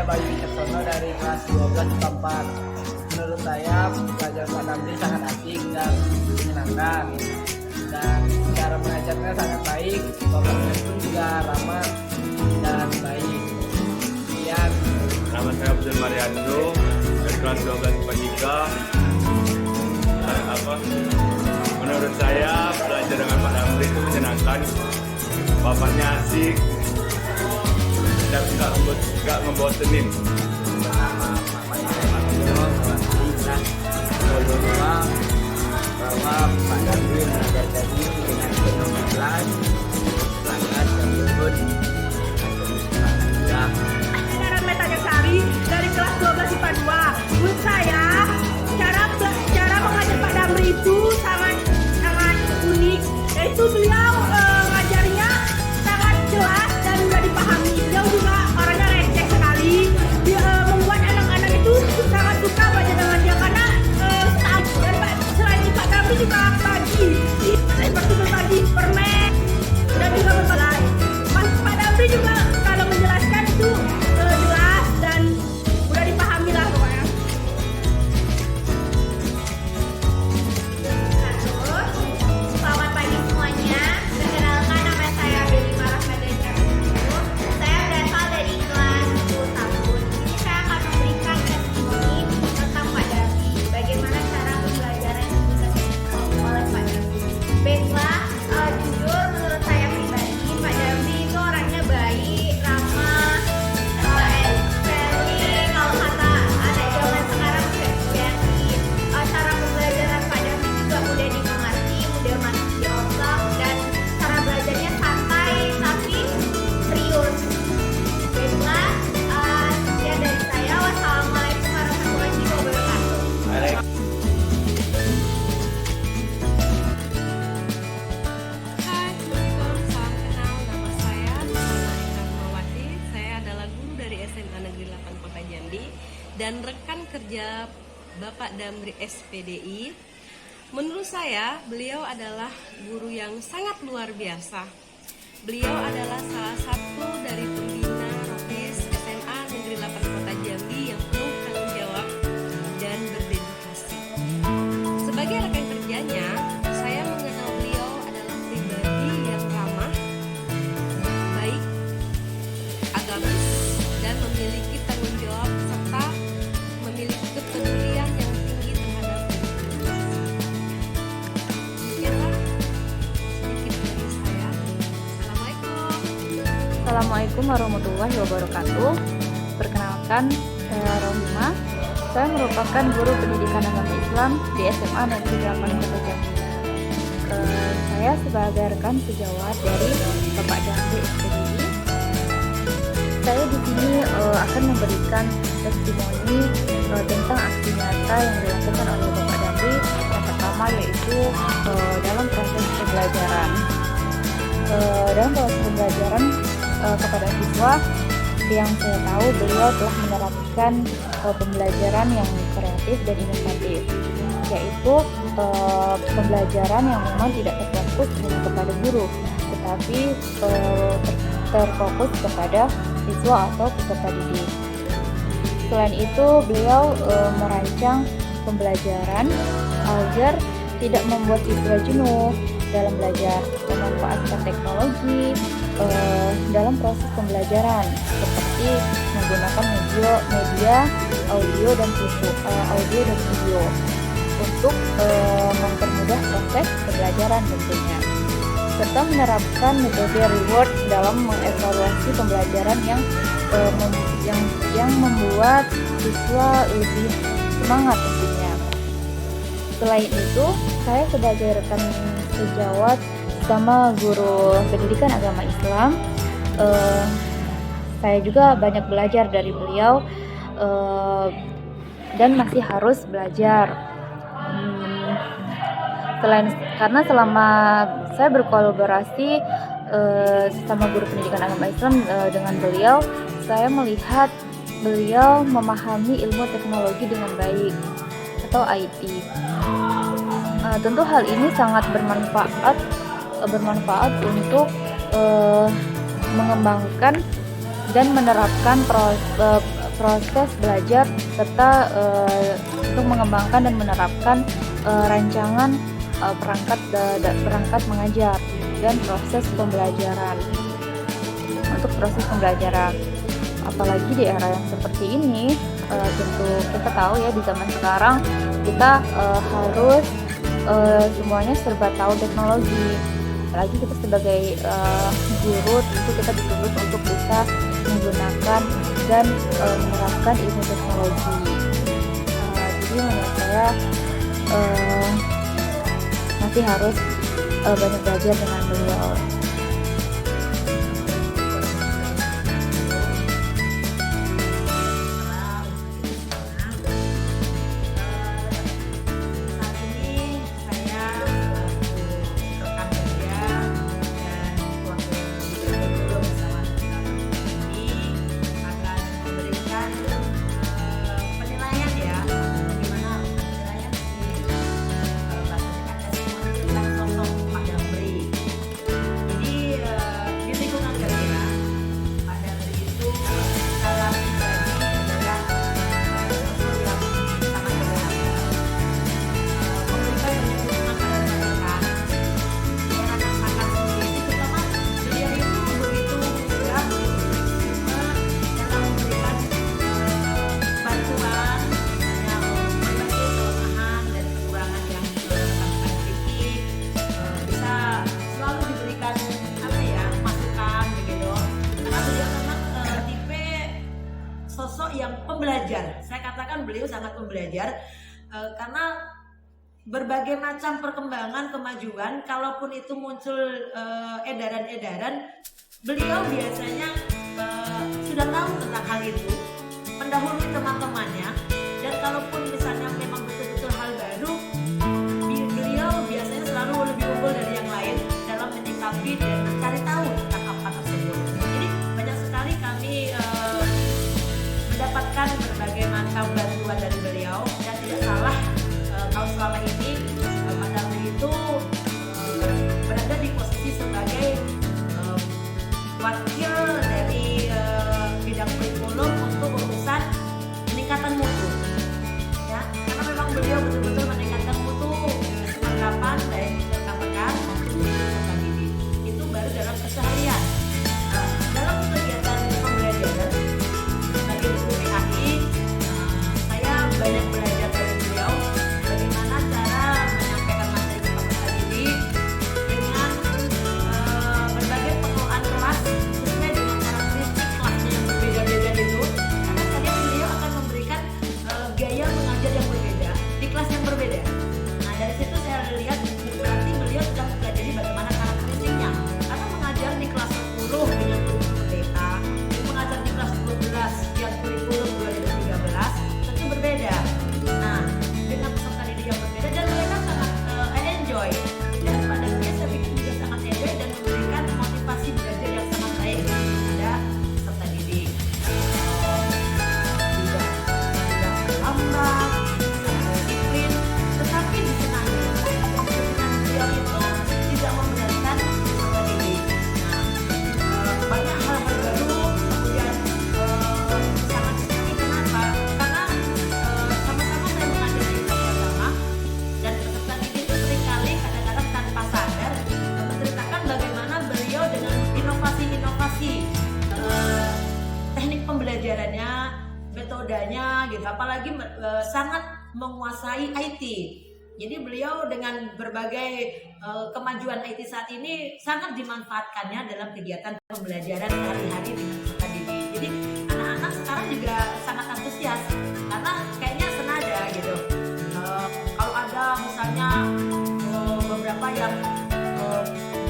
Bayu Wicaksono dari kelas 12 IPA 4. Menurut saya pelajaran Pak Damri sangat asik dan menyenangkan, dan cara mengajarnya sangat baik. Bapaknya pun juga ramah dan baik. Sekian. Nama saya Abdul Mariando dari kelas 12 IPA 3. Menurut saya belajar dengan Pak Damri itu menyenangkan. Bapaknya asik dan nggak ngebosenin. Bahwa Pak Damri mengajar kami dengan penuh ikhlas, semangat dan lembut. Saya Metanya Sari dari kelas 12 IPA 2. Menurut saya cara mengajar Pak Damri itu sangat unik, yaitu beliau ngajarnya sangat jelas dan mudah dipahami. Beliau juga orangnya receh sekali. Dia membuat anak-anak itu sangat suka belajar dengan dia karena selain itu Pak Damri juga bagi seperti berbagi permen dan juga berbagi. Pak Damri juga kalau menjelaskan itu jelas dan mudah dipahami lah pokoknya. Selamat pagi semuanya. Perkenalkan, nama saya Belima Rahmadania. Saya berasal dari kelas 10 tahun. Ini saya akan memberikan testimoni tentang Pak Damri. Bagaimana cara pembelajaran yang bisa dilakukan oleh Pak Damri. Baiklah, jujur menurut saya pribadi, Pak Damri itu orangnya baik, ramah, friendly. Kalau kata anak zaman sekarang kreatif. Cara pembelajaran Pak Damri juga mudah dimengerti, mudah masuk di otak, dan cara belajarnya santai tapi serius. Baiklah, sekian dari saya. Wassalamualaikum warahmatullahi wabarakatuh. Hai, Assalamualaikum, salam kenal. Nama saya Nurma Ikramawati. Saya adalah guru dari SMA Negeri 8 Kota Jambi dan rekan kerja Bapak Damri SPDI. Menurut saya, beliau adalah guru yang sangat luar biasa. Beliau adalah salah satu dari pembina Rohis SMA Negeri 8 Kota Jambi yang penuh tanggung jawab dan berdedikasi. Sebagai rekan kerjanya, saya mengenal beliau adalah pribadi yang ramah, baik, agamis, dan memiliki tanggung jawab serta memiliki kepedulian yang tinggi terhadap lingkungan. Demikianlah sedikit dari saya. Assalamualaikum. Assalamualaikum warahmatullahi wabarakatuh. Perkenalkan, saya Rohima. Saya merupakan guru pendidikan agama Islam di SMA Negeri 8 Kota Jambi. Saya sebagai rekan sejawat dari Bapak Damri SPDI. Saya di sini akan memberikan testimoni tentang aksi nyata yang dilakukan oleh Bapak Damri. Yang pertama yaitu dalam proses pembelajaran. Dalam proses pembelajaran kepada siswa, yang saya tahu beliau telah menerapkan pembelajaran yang kreatif dan inovatif, yaitu pembelajaran yang memang tidak terfokus hanya kepada guru, tetapi terfokus kepada siswa atau peserta didik. Selain itu, beliau merancang pembelajaran agar tidak membuat siswa jenuh dalam belajar, memanfaatkan teknologi dalam proses pembelajaran seperti menggunakan media audio dan video untuk mempermudah proses pembelajaran tentunya, serta menerapkan metode reward dalam mengevaluasi pembelajaran yang membuat siswa lebih semangat tentunya. Selain itu, saya sebagai rekan sejawat sama guru pendidikan agama Islam, saya juga banyak belajar dari beliau dan masih harus belajar. Karena selama saya berkolaborasi sama guru pendidikan agama Islam dengan beliau, saya melihat beliau memahami ilmu teknologi dengan baik atau IT. Tentu hal ini sangat bermanfaat untuk mengembangkan dan menerapkan proses belajar serta untuk mengembangkan dan menerapkan rancangan perangkat mengajar dan proses pembelajaran. Untuk proses pembelajaran, apalagi di era yang seperti ini, tentu kita tahu ya, di zaman sekarang kita harus semuanya serba tahu teknologi. Apalagi kita sebagai guru, tentu kita dituntut untuk bisa menggunakan dan menerapkan ilmu teknologi. Jadi menurut saya masih harus banyak belajar dengan beliau. Yang pembelajar, saya katakan beliau sangat pembelajar karena berbagai macam perkembangan kemajuan, kalaupun itu muncul edaran-edaran, beliau biasanya sudah tahu tentang hal itu, mendahului teman-temannya, dan kalaupun misalnya memang betul-betul hal baru, beliau biasanya selalu lebih unggul dari yang lain dalam menyikapi dan mencari tahu tentang apa tersebut. Jadi banyak sekali kami mendapatkan berbagai macam bantuan dari beliau, dan tidak salah kalau selama ini Pak Damri itu berada di posisi sebagai wakil dari bidang kurikulum untuk urusan peningkatan mutu, ya, karena memang beliau betul-betul meningkatkan mutu keseragaman dari rekan-rekan maupun peserta didik. Itu baru dalam keseharian. Dalam kegiatan pembelajaran bagi guru PAI, saya banyak belajar dari beliau bagaimana cara menyampaikan materi ke peserta didik dengan berbagai pengelolaan kelas sesuai dengan karakteristik kelasnya yang berbeda-beda itu. Karena kadang beliau akan memberikan gaya mengajar yang berbeda di kelas yang berbeda. Nah, dari situ saya lihat berarti beliau sudah mempelajari bagaimana karakteristiknya. Karena mengajar di kelas 10 dengan kurikulum merdeka, mengajar di kelas 12 yang kurikulum 2013 tentu berbeda. Nah, dengan peserta didik yang berbeda, dan mereka sangat enjoy. Dan pada dia saya pikir juga sangat enjoy dan memberikan motivasi belajar yang sangat baik kepada peserta didik. Tidak lambat, disiplin, tetapi disenangi. Kesenangan beliau itu tidak memberatkan peserta didik. Nah, banyak hal-hal baru, kemudian sangat disenangi. Kenapa? Karena sama-sama saya mengajari bersama, dan peserta didik itu seringkali kadang-kadang tanpa sadar menceritakan bagaimana beliau dengan inovasi-inovasi teknik pembelajarannya, metodenya gitu, apalagi sangat menguasai IT. Jadi beliau dengan berbagai kemajuan IT saat ini sangat dimanfaatkannya dalam kegiatan pembelajaran sehari-hari dengan peserta didik. Jadi anak-anak sekarang juga sangat antusias karena kayaknya senada gitu. Kalau ada misalnya beberapa yang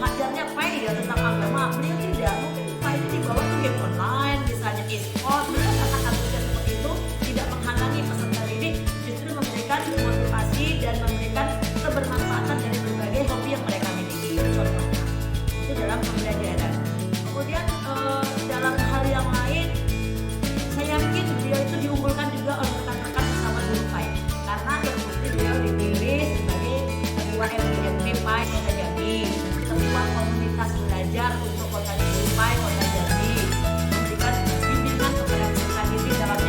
ngajarnya PAI ya tentang agama, beliau tidak, mungkin PAI ini dibawa ke game online, misalnya e-sport, beliau sangat antusias seperti itu, tidak menghalangi peserta didik, justru memberikan motivasi dan memberikan kebermanfaatan dari berbagai hobi yang mereka miliki. Contohnya itu dalam pembelajaran. Kemudian dalam hal yang lain, saya yakin beliau itu diunggulkan juga oleh rekan-rekan bersama guru PAI, karena terbukti beliau dipilih sebagai ketua MDMP PAI Kota Jambi, ketua komunitas belajar untuk Kota Jambi PAI Kota Jambi, memberikan bimbingan kepada peserta didik dalam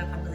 akan